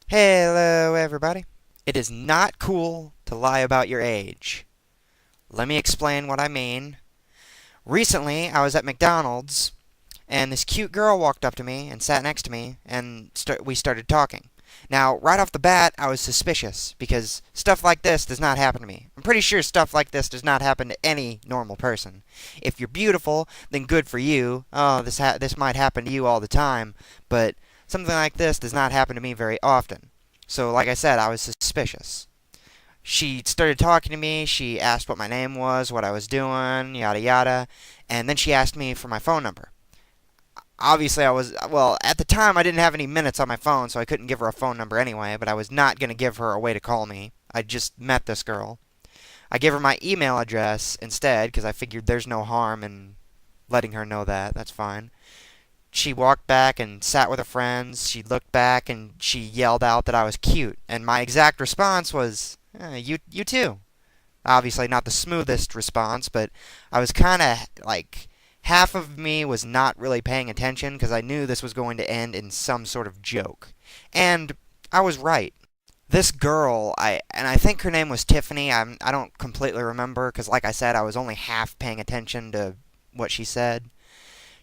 Hello, everybody. It is not cool to lie about your age. Let me explain what I mean. Recently, I was at McDonald's, and this cute girl walked up to me and sat next to me, and we started talking. Now, right off the bat, I was suspicious, because stuff like this does not happen to me. I'm pretty sure stuff like this does not happen to any normal person. If you're beautiful, then good for you. Oh, this might happen to you all the time, but something like this does not happen to me very often. So, like I said, I was suspicious. She started talking to me. She asked what my name was, what I was doing, yada yada, and then she asked me for my phone number. Obviously, well, at the time I didn't have any minutes on my phone, so I couldn't give her a phone number anyway, but I was not going to give her a way to call me. I just met this girl. I gave her my email address instead because I figured there's no harm in letting her know that. That's fine. She walked back and sat with her friends. She looked back and she yelled out that I was cute. And my exact response was, you too. Obviously, not the smoothest response, but I was kind of like, half of me was not really paying attention because I knew this was going to end in some sort of joke. And I was right. This girl, I think her name was Tiffany. I don't completely remember because, like I said, I was only half paying attention to what she said.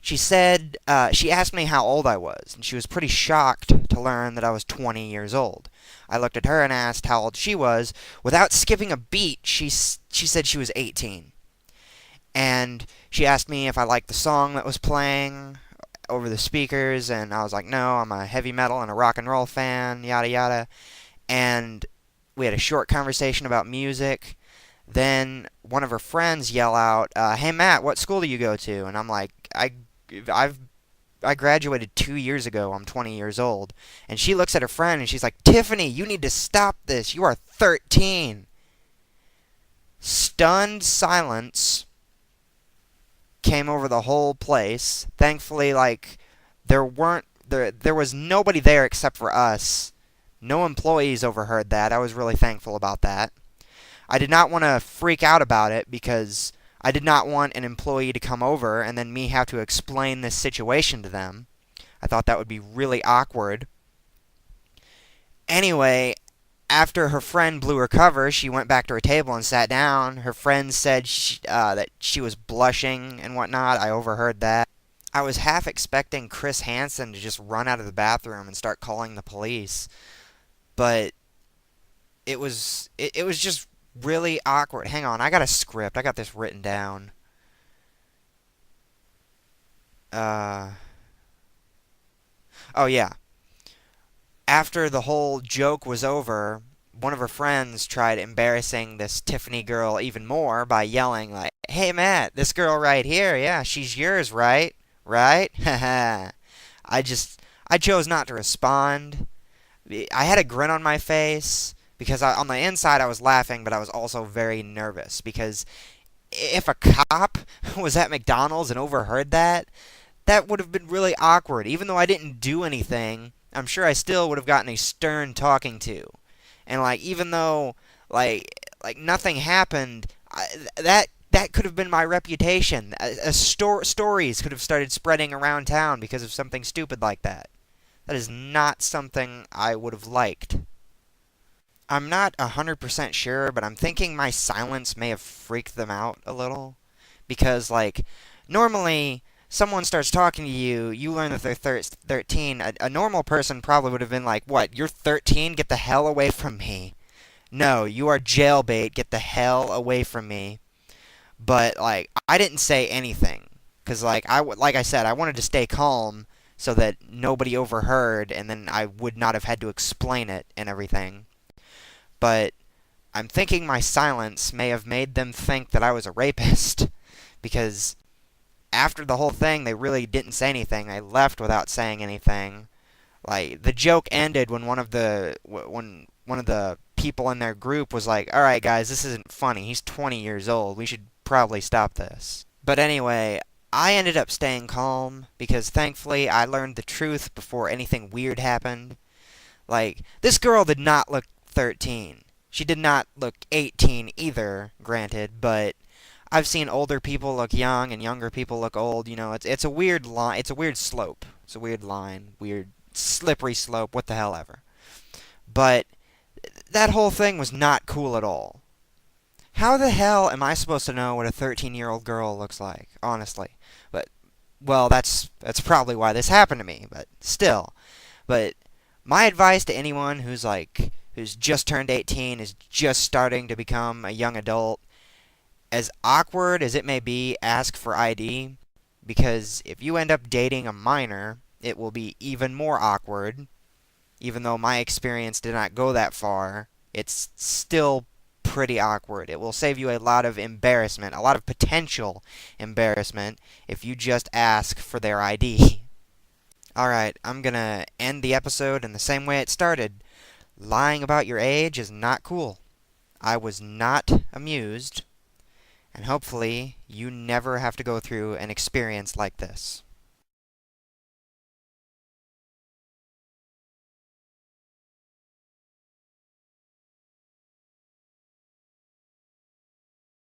She asked me how old I was, and she was pretty shocked to learn that I was 20 years old. I looked at her and asked how old she was. Without skipping a beat, she said she was 18. And she asked me if I liked the song that was playing over the speakers, and I was like, no, I'm a heavy metal and a rock and roll fan, yada yada. And we had a short conversation about music. Then one of her friends yell out, "Hey Matt, what school do you go to?" And I'm like, I've I graduated 2 years ago. I'm 20 years old. And she looks at her friend and she's like, "Tiffany, you need to stop this. You are 13." Stunned silence came over the whole place. Thankfully, like, there was nobody there except for us. No employees overheard that. I was really thankful about that. I did not want to freak out about it because I did not want an employee to come over and then me have to explain this situation to them. I thought that would be really awkward. Anyway, after her friend blew her cover, she went back to her table and sat down. Her friend said that she was blushing and whatnot. I overheard that. I was half expecting Chris Hansen to just run out of the bathroom and start calling the police, but it was just really awkward. Hang on, I got a script. I got this written down. Uh, oh yeah. After the whole joke was over, one of her friends tried embarrassing this Tiffany girl even more by yelling like, "Hey Matt, this girl right here, yeah, she's yours, right? Right?" Haha. I chose not to respond. I had a grin on my face because on the inside I was laughing, but I was also very nervous because if a cop was at McDonald's and overheard that, that would have been really awkward. Even though I didn't do anything, I'm sure I still would have gotten a stern talking to. And like even though like nothing happened, that could have been my reputation. Stories could have started spreading around town because of something stupid like that. That is not something I would have liked. I'm not 100% sure, but I'm thinking my silence may have freaked them out a little. Because, like, normally someone starts talking to you, you learn that they're 13. A normal person probably would have been like, "What, you're 13? Get the hell away from me." No, you are jailbait. Get the hell away from me. But, like, I didn't say anything. Because, like I said, I wanted to stay calm so that nobody overheard, and then I would not have had to explain it and everything. But I'm thinking my silence may have made them think that I was a rapist because after the whole thing, they really didn't say anything. They left without saying anything. Like the joke ended when one of the people in their group was like, "All right, guys, this isn't funny. He's 20 years old. We should probably stop this." But anyway, I ended up staying calm because thankfully I learned the truth before anything weird happened. Like, this girl did not look 13. She did not look 18 either, granted, but I've seen older people look young and younger people look old. You know, it's a weird line. It's a weird slope. It's a weird line. Weird slippery slope. What the hell ever. But that whole thing was not cool at all. How the hell am I supposed to know what a 13-year-old girl looks like, honestly? But well, that's probably why this happened to me, but still. But my advice to anyone who's just turned 18, is just starting to become a young adult, as awkward as it may be, ask for ID, because if you end up dating a minor, it will be even more awkward. Even though my experience did not go that far, it's still pretty awkward. It will save you a lot of embarrassment, a lot of potential embarrassment, if you just ask for their ID. Alright, I'm gonna end the episode in the same way it started. Lying about your age is not cool. I was not amused, and hopefully you never have to go through an experience like this.